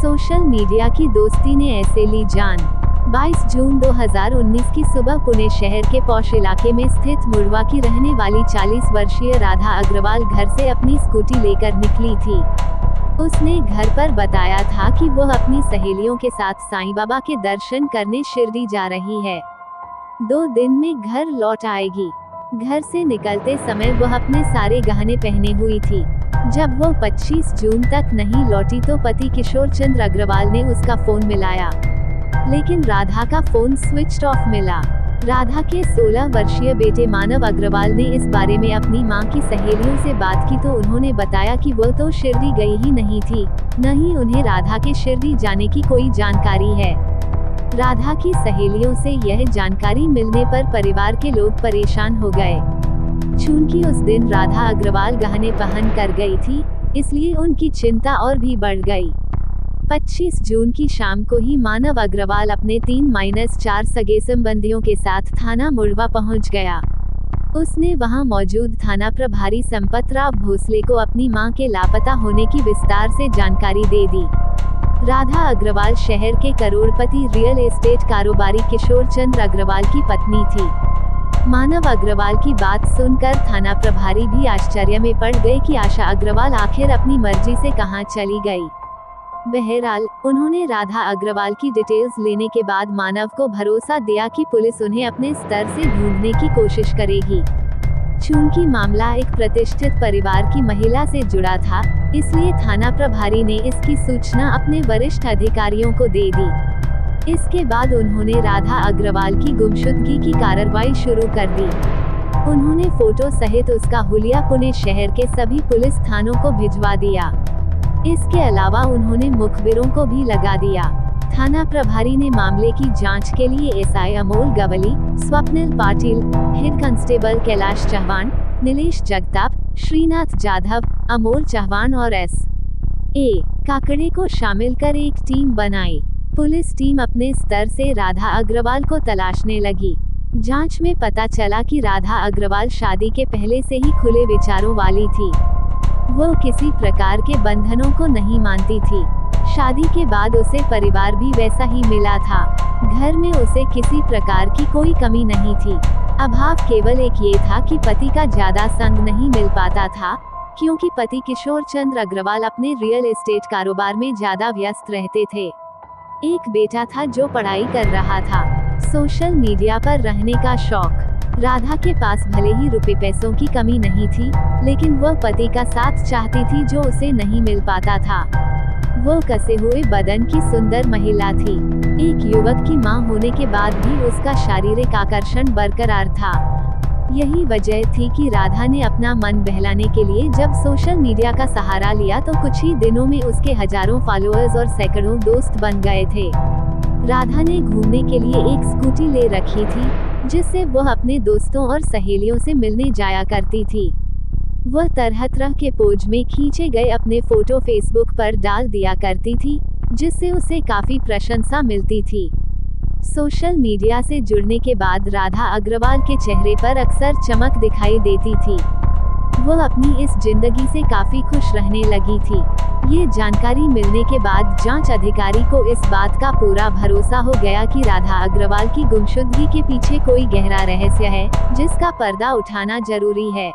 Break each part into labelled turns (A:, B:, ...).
A: Social media की दोस्ती ने ऐसे ली जान। 22 जून 2019 की सुबह पुणे शहर के पौष इलाके में स्थित मुड़वा की रहने वाली 40 वर्षीय राधा अग्रवाल घर से अपनी स्कूटी लेकर निकली थी। उसने घर पर बताया था कि वह अपनी सहेलियों के साथ साईं बाबा के दर्शन करने शिरडी जा रही है। 2 दिन में घर लौट आएगी। घर से निकलते समय वह अपने सारे गहने पहने हुई थी। जब वह 25 जून तक नहीं लौटी तो पति किशोर चंद्र अग्रवाल ने उसका फोन मिलाया, लेकिन राधा का फोन स्विच ऑफ मिला। राधा के 16 वर्षीय बेटे मानव अग्रवाल ने इस बारे में अपनी मां की सहेलियों से बात की तो उन्होंने बताया कि वह तो शिरडी गई ही नहीं थी, न ही उन्हें राधा के शिरडी जाने की कोई जानकारी है। राधा की सहेलियों से यह जानकारी मिलने पर परिवार के लोग परेशान हो गए। चूंकि उस दिन राधा अग्रवाल गहने पहन कर गई थी, इसलिए उनकी चिंता और भी बढ़ गई। 25 जून की शाम को ही मानव अग्रवाल अपने 3-4 सगे संबंधियों के साथ थाना मुड़वा पहुंच गया। उसने वहां मौजूद थाना प्रभारी संपतराव भोसले को अपनी मां के लापता होने की विस्तार से जानकारी दे दी। राधा अग्रवाल शहर के करोड़पति रियल एस्टेट कारोबारी किशोर चंद्र अग्रवाल की पत्नी थी। मानव अग्रवाल की बात सुनकर थाना प्रभारी भी आश्चर्य में पड़ गए कि आशा अग्रवाल आखिर अपनी मर्जी से कहां चली गई। बहरहाल उन्होंने राधा अग्रवाल की डिटेल्स लेने के बाद मानव को भरोसा दिया कि पुलिस उन्हें अपने स्तर से ढूंढने की कोशिश करेगी। चूंकि मामला एक प्रतिष्ठित परिवार की महिला से जुड़ा था, इसलिए थाना प्रभारी ने इसकी सूचना अपने वरिष्ठ अधिकारियों को दे दी। इसके बाद उन्होंने राधा अग्रवाल की गुमशुदगी की कार्रवाई शुरू कर दी। उन्होंने फोटो सहित उसका हुलिया पुणे शहर के सभी पुलिस थानों को भिजवा दिया। इसके अलावा उन्होंने मुखबिरों को भी लगा दिया। थाना प्रभारी ने मामले की जांच के लिए SI Amol Gawali, Swapnil Patil, head constable Kailash Chauhan, Nilesh Jagtap, Shrinath Jadhav, Amol Chauhan और एस.ए. काकड़े को शामिल कर एक टीम बनाई। पुलिस टीम अपने स्तर से राधा अग्रवाल को तलाशने लगी। जांच में पता चला कि राधा अग्रवाल शादी के पहले से ही खुले विचारों वाली थी। वो किसी प्रकार के बंधनों को नहीं मानती थी। शादी के बाद उसे परिवार भी वैसा ही मिला था। घर में उसे किसी प्रकार की कोई कमी नहीं थी। अभाव केवल एक ये था कि पति का ज्यादा संग नहीं मिल पाता था, क्योंकि पति किशोर चंद्र अग्रवाल अपने रियल एस्टेट कारोबार में ज्यादा व्यस्त रहते थे। एक बेटा था जो पढ़ाई कर रहा था। सोशल मीडिया पर रहने का शौक। राधा के पास भले ही रुपए पैसों की कमी नहीं थी, लेकिन वह पति का साथ चाहती थी जो उसे नहीं मिल पाता था। वो कसे हुए बदन की सुंदर महिला थी। एक युवक की मां होने के बाद भी उसका शारीरिक आकर्षण बरकरार था। यही वजह थी कि राधा ने अपना मन बहलाने के लिए जब सोशल मीडिया का सहारा लिया तो कुछ ही दिनों में उसके हजारों फॉलोअर्स और सैकड़ों दोस्त बन गए थे। राधा ने घूमने के लिए एक स्कूटी ले रखी थी, जिससे वह अपने दोस्तों और सहेलियों से मिलने जाया करती थी। वह तरह तरह के पोज में खींचे गए अपने फोटो फेसबुक पर डाल दिया करती थी, जिससे उसे काफी प्रशंसा मिलती थी। सोशल मीडिया से जुड़ने के बाद राधा अग्रवाल के चेहरे पर अक्सर चमक दिखाई देती थी। वह अपनी इस जिंदगी से काफी खुश रहने लगी थी। ये जानकारी मिलने के बाद जांच अधिकारी को इस बात का पूरा भरोसा हो गया कि राधा अग्रवाल की गुमशुदगी के पीछे कोई गहरा रहस्य है, जिसका पर्दा उठाना जरूरी है।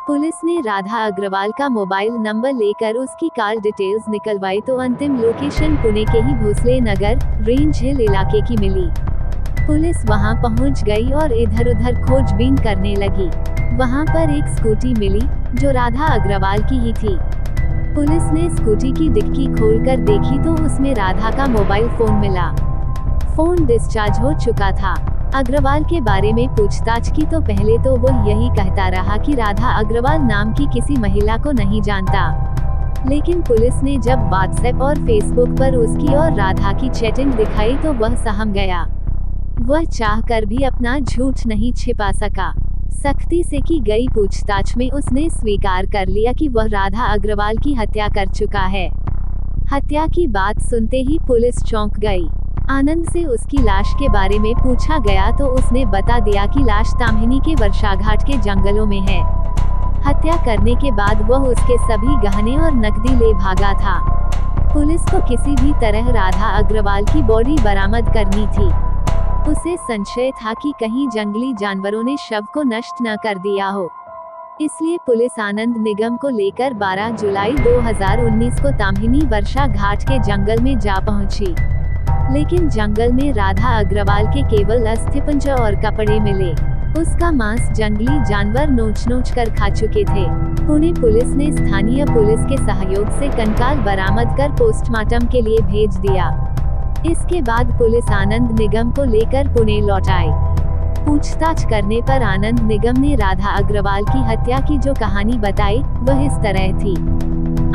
A: पुलिस ने राधा अग्रवाल का मोबाइल नंबर लेकर उसकी कार डिटेल्स निकलवाई तो अंतिम लोकेशन पुणे के ही भोसले नगर रेंज हिल इलाके की मिली। पुलिस वहां पहुंच गई और इधर उधर खोजबीन करने लगी। वहां पर एक स्कूटी मिली जो राधा अग्रवाल की ही थी। पुलिस ने स्कूटी की डिक्की खोलकर देखी तो उसमें राधा का मोबाइल फोन मिला। फोन डिस्चार्ज हो चुका था। अग्रवाल के बारे में पूछताछ की तो पहले तो वह यही कहता रहा कि राधा अग्रवाल नाम की किसी महिला को नहीं जानता, लेकिन पुलिस ने जब व्हाट्सएप और फेसबुक पर उसकी और राधा की चैटिंग दिखाई तो वह सहम गया। वह चाहकर भी अपना झूठ नहीं छिपा सका। सख्ती से की गई पूछताछ में उसने स्वीकार कर लिया कि वह राधा अग्रवाल की हत्या कर चुका है। हत्या की बात सुनते ही पुलिस चौंक गई। आनंद से उसकी लाश के बारे में पूछा गया तो उसने बता दिया कि लाश ताम्हिनी के वर्षाघाट के जंगलों में है। हत्या करने के बाद वह उसके सभी गहने और नकदी ले भागा था। पुलिस को किसी भी तरह राधा अग्रवाल की बॉडी बरामद करनी थी। उसे संशय था कि कहीं जंगली जानवरों ने शव को नष्ट न कर दिया हो। इसलिए पुलिस आनंद निगम को लेकर 12 जुलाई 2019 को ताम्हिनी वर्षा घाट के जंगल में जा पहुंची। लेकिन जंगल में राधा अग्रवाल के केवल अस्थिपंजर और कपड़े मिले। उसका मांस जंगली जानवर नोच कर खा चुके थे। पुणे पुलिस ने स्थानीय पुलिस के सहयोग से कंकाल बरामद कर पोस्टमार्टम के लिए भेज दिया। इसके बाद पुलिस आनंद निगम को लेकर पुणे लौट आई। पूछताछ करने पर आनंद निगम ने राधा अग्रवाल की हत्या की जो कहानी बताई वह इस तरह थी।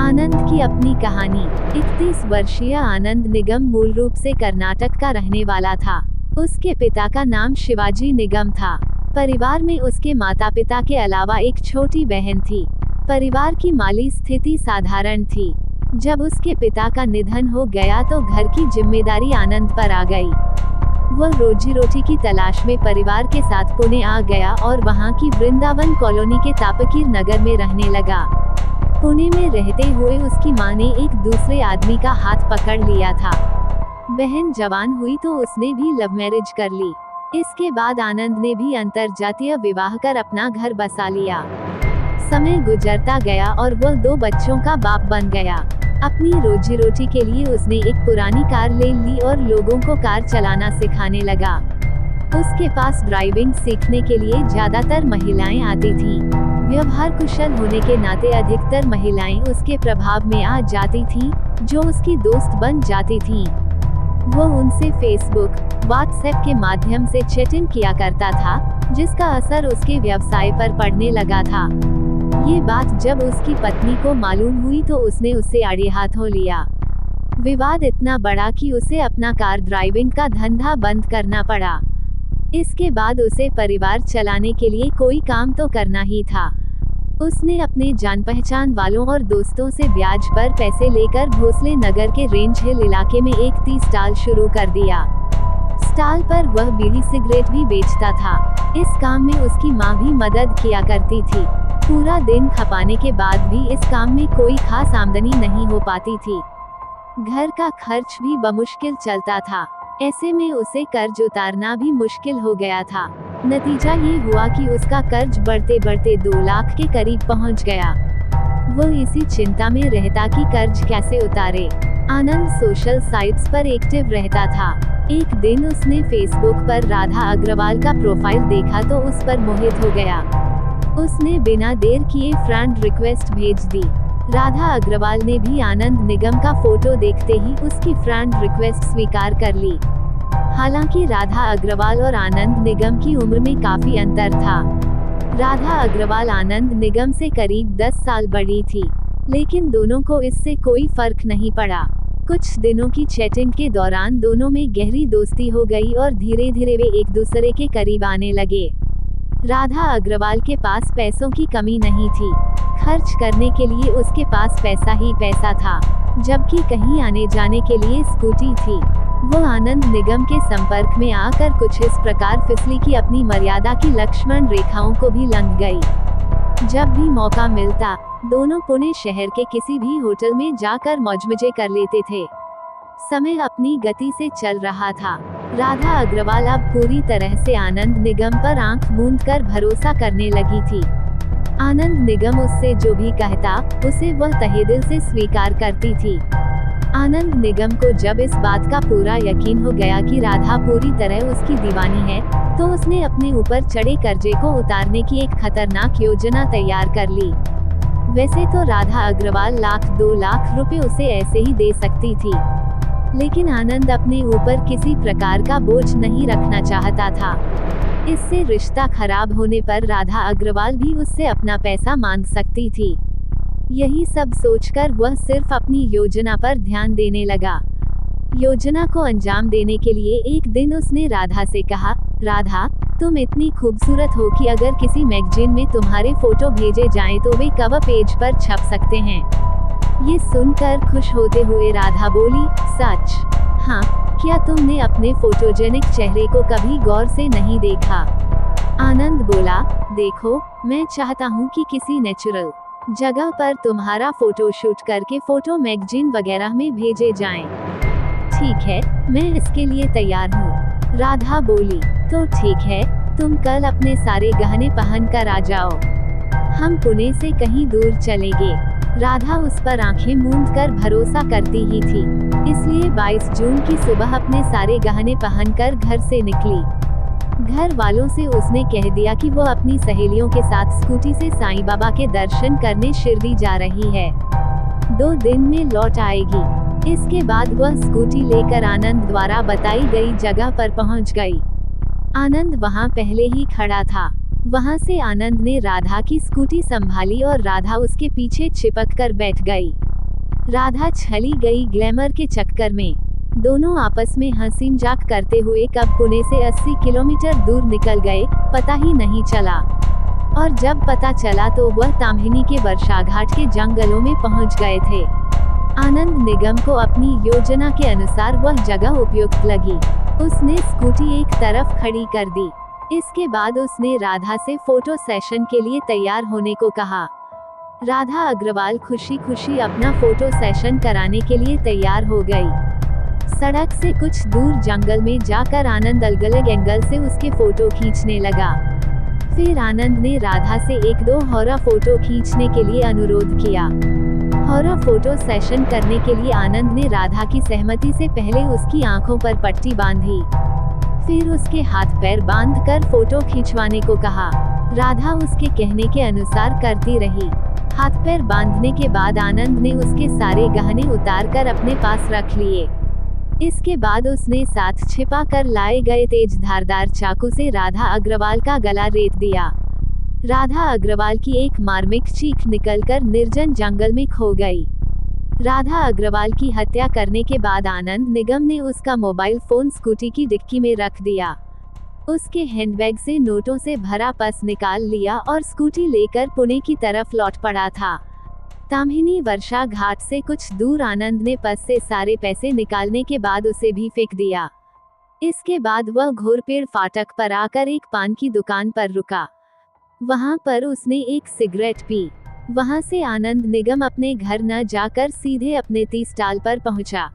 A: आनंद की अपनी कहानी। 31 वर्षीय आनंद निगम मूल रूप से कर्नाटक का रहने वाला था। उसके पिता का नाम शिवाजी निगम था। परिवार में उसके माता पिता के अलावा एक छोटी बहन थी। परिवार की माली स्थिति साधारण थी। जब उसके पिता का निधन हो गया तो घर की जिम्मेदारी आनंद पर आ गई। वह रोजी रोटी की तलाश में परिवार के साथ पुणे आ गया और वहां की वृंदावन कॉलोनी के तापकीर नगर में रहने लगा। पुणे में रहते हुए उसकी मां ने एक दूसरे आदमी का हाथ पकड़ लिया था। बहन जवान हुई तो उसने भी लव मैरिज कर ली। इसके बाद आनंद ने भी अंतरजातीय विवाह कर अपना घर बसा लिया। समय गुजरता गया और वह 2 बच्चों का बाप बन गया। अपनी रोजी रोटी के लिए उसने एक पुरानी कार ले ली और लोगों को कार चलाना सिखाने लगा। उसके पास ड्राइविंग सीखने के लिए ज्यादातर महिलाएं आती थीं। व्यवहार कुशल होने के नाते अधिकतर महिलाएं उसके प्रभाव में आ जाती थीं, जो उसकी दोस्त बन जाती थीं। वो उनसे फेसबुक, व्हाट्सएप के माध्यम से चैटिंग किया करता था, जिसका असर उसके व्यवसाय पर पड़ने लगा था। ये बात जब उसकी पत्नी को मालूम हुई तो उसने उससे आड़े हाथों लिया। विवाद इतना बड़ा कि उसे अपना कार ड्राइविंग का धंधा बंद करना पड़ा। इसके बाद उसे परिवार चलाने के लिए कोई काम तो करना ही था। उसने अपने जान पहचान वालों और दोस्तों से ब्याज पर पैसे लेकर भोसले नगर के रेंज हिल इलाके में एक टी स्टॉल शुरू कर दिया। स्टॉल पर वह बीड़ी सिगरेट भी बेचता था। इस काम में उसकी मां भी मदद किया करती थी। पूरा दिन खपाने के बाद भी इस काम में कोई खास आमदनी नहीं हो पाती थी। घर का खर्च भी बमुश्किल चलता था। ऐसे में उसे कर्ज उतारना भी मुश्किल हो गया था। नतीजा ये हुआ कि उसका कर्ज बढ़ते बढ़ते 2 लाख के करीब पहुंच गया। वो इसी चिंता में रहता कि कर्ज कैसे उतारे। आनंद सोशल साइट्स पर एक्टिव रहता था। एक दिन उसने फेसबुक पर राधा अग्रवाल का प्रोफाइल देखा तो उस पर मोहित हो गया। उसने बिना देर किए फ्रेंड रिक्वेस्ट भेज दी। राधा अग्रवाल ने भी आनंद निगम का फोटो देखते ही उसकी फ्रेंड रिक्वेस्ट स्वीकार कर ली। हालांकि राधा अग्रवाल और आनंद निगम की उम्र में काफी अंतर था। राधा अग्रवाल आनंद निगम से करीब 10 साल बड़ी थी, लेकिन दोनों को इससे कोई फर्क नहीं पड़ा। कुछ दिनों की चैटिंग के दौरान दोनों में गहरी दोस्ती हो गई और धीरे धीरे वे एक दूसरे के करीब आने लगे। राधा अग्रवाल के पास पैसों की कमी नहीं थी। खर्च करने के लिए उसके पास पैसा ही पैसा था, जबकि कहीं आने जाने के लिए स्कूटी थी। वो आनंद निगम के संपर्क में आकर कुछ इस प्रकार फिसली कि अपनी मर्यादा की लक्ष्मण रेखाओं को भी लंघ गई। जब भी मौका मिलता दोनों पुणे शहर के किसी भी होटल में जाकर मौज-मजे कर लेते थे। समय अपनी गति से चल रहा था। राधा अग्रवाल अब पूरी तरह से आनंद निगम पर आंख मूंद कर भरोसा करने लगी थी। आनंद निगम उससे जो भी कहता उसे वह तहे दिल से स्वीकार करती थी। आनंद निगम को जब इस बात का पूरा यकीन हो गया कि राधा पूरी तरह उसकी दीवानी है, तो उसने अपने ऊपर चढ़े कर्जे को उतारने की एक खतरनाक योजना तैयार कर ली। वैसे तो राधा अग्रवाल 1-2 लाख रुपए उसे ऐसे ही दे सकती थी, लेकिन आनंद अपने ऊपर किसी प्रकार का बोझ नहीं रखना चाहता था। इससे रिश्ता खराब होने पर राधा अग्रवाल भी उससे अपना पैसा मांग सकती थी। यही सब सोचकर वह सिर्फ अपनी योजना पर ध्यान देने लगा। योजना को अंजाम देने के लिए एक दिन उसने राधा से कहा, राधा, तुम इतनी खूबसूरत हो कि अगर किसी मैगजीन में तुम्हारे फोटो भेजे जाएं तो वे कवर पेज पर छप सकते हैं। ये सुनकर खुश होते हुए राधा बोली, सच? हाँ, क्या तुमने अपने फोटोजेनिक चेहरे को कभी गौर से नहीं देखा? आनंद बोला, देखो, मैं चाहता हूँ कि किसी नेचुरल जगह पर तुम्हारा फोटो शूट करके फोटो मैगजीन वगैरह में भेजे जाएं। ठीक है, मैं इसके लिए तैयार हूँ, राधा बोली। तो ठीक है, तुम कल अपने सारे गहने पहन कर आ जाओ, हम पुणे से कहीं दूर चलेंगे। राधा उस पर आंखें मूंद कर भरोसा करती ही थी, इसलिए 22 जून की सुबह अपने सारे गहने पहनकर घर से निकली। घर वालों से उसने कह दिया कि वो अपनी सहेलियों के साथ स्कूटी से साईं बाबा के दर्शन करने शिरडी जा रही है, 2 दिन में लौट आएगी। इसके बाद वह स्कूटी लेकर आनंद द्वारा बताई गई जगह पर पहुंच गई। आनंद वहां पहले ही खड़ा था। वहां से आनंद ने राधा की स्कूटी संभाली और राधा उसके पीछे चिपक कर बैठ गई। राधा छली गई ग्लैमर के चक्कर में। दोनों आपस में हंसी मजाक करते हुए कब पुणे से 80 किलोमीटर दूर निकल गए, पता ही नहीं चला। और जब पता चला तो वह ताम्हिनी के वर्षाघाट के जंगलों में पहुंच गए थे। आनंद निगम को अपनी योजना के अनुसार वह जगह उपयुक्त लगी। उसने स्कूटी एक तरफ खड़ी कर दी। इसके बाद उसने राधा से फोटो सेशन के लिए तैयार होने को कहा। राधा अग्रवाल खुशी खुशी अपना फोटो सेशन कराने के लिए तैयार हो गई। सड़क से कुछ दूर जंगल में जाकर आनंद अलग-अलग एंगल से उसके फोटो खींचने लगा। फिर आनंद ने राधा से 1-2 हॉरर फोटो खींचने के लिए अनुरोध किया। हॉरर फोटो सेशन करने के लिए आनंद ने राधा की सहमति से पहले उसकी आंखों पर पट्टी बांधी, फिर उसके हाथ पैर बांधकर फोटो खिंचवाने को कहा। राधा उसके कहने के अनुसार करती रही। हाथ पैर बांधने के बाद आनंद ने उसके सारे गहने उतारकर अपने पास रख लिए। इसके बाद उसने साथ छिपा कर लाए गए तेज धारदार चाकू से राधा अग्रवाल का गला रेत दिया। राधा अग्रवाल की एक मार्मिक चीख निकलकर निर्जन जंगल में खो गई। राधा अग्रवाल की हत्या करने के बाद आनंद निगम ने उसका मोबाइल फोन स्कूटी की डिक्की में रख दिया। उसके हैंडबैग से नोटों से भरा पर्स निकाल लिया और स्कूटी लेकर पुणे की तरफ लौट पड़ा था। ताम्हिनी वर्षा घाट से कुछ दूर आनंद ने पर्स से सारे पैसे निकालने के बाद उसे भी फेंक दिया। इसके बाद वह घोरपेड़ फाटक पर आकर एक पान की दुकान पर रुका। वहां पर उसने एक सिगरेट पी। वहां से आनंद निगम अपने घर न जाकर सीधे अपने 30 स्टाल पर पहुंचा।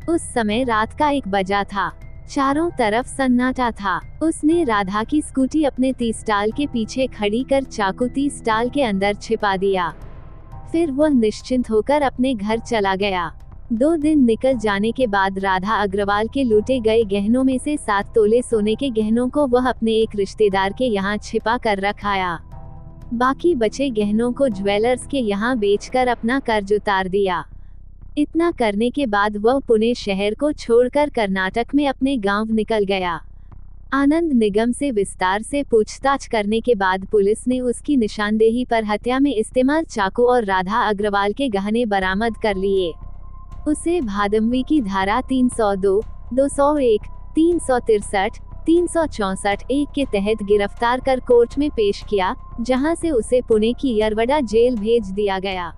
A: उस समय रात का 1 बजा था। चारों तरफ सन्नाटा था। उसने राधा की स्कूटी अपने 30 स्टाल के पीछे खड़ी कर चाकू 30 स्टाल के अंदर छिपा दिया। फिर वह निश्चिंत होकर अपने घर चला गया। 2 दिन निकल जाने के बाद राधा अग्रवाल के लूटे गए गहनों में से 7 तोले सोने के गहनों को वह अपने एक रिश्तेदार के यहाँ छिपा कर रखाया। बाकी बचे गहनों को ज्वेलर्स के यहाँ बेचकर अपना कर्ज उतार दिया। इतना करने के बाद वह पुणे शहर को छोड़कर कर्नाटक में अपने गांव निकल गया। आनंद निगम से विस्तार से पूछताछ करने के बाद पुलिस ने उसकी निशानदेही पर हत्या में इस्तेमाल चाकू और राधा अग्रवाल के गहने बरामद कर लिए। उसे भादमवी की धारा 302, 201, 363, 364 1 के तहत गिरफ्तार कर कोर्ट में पेश किया, जहां से उसे पुणे की यरवड़ा जेल भेज दिया गया।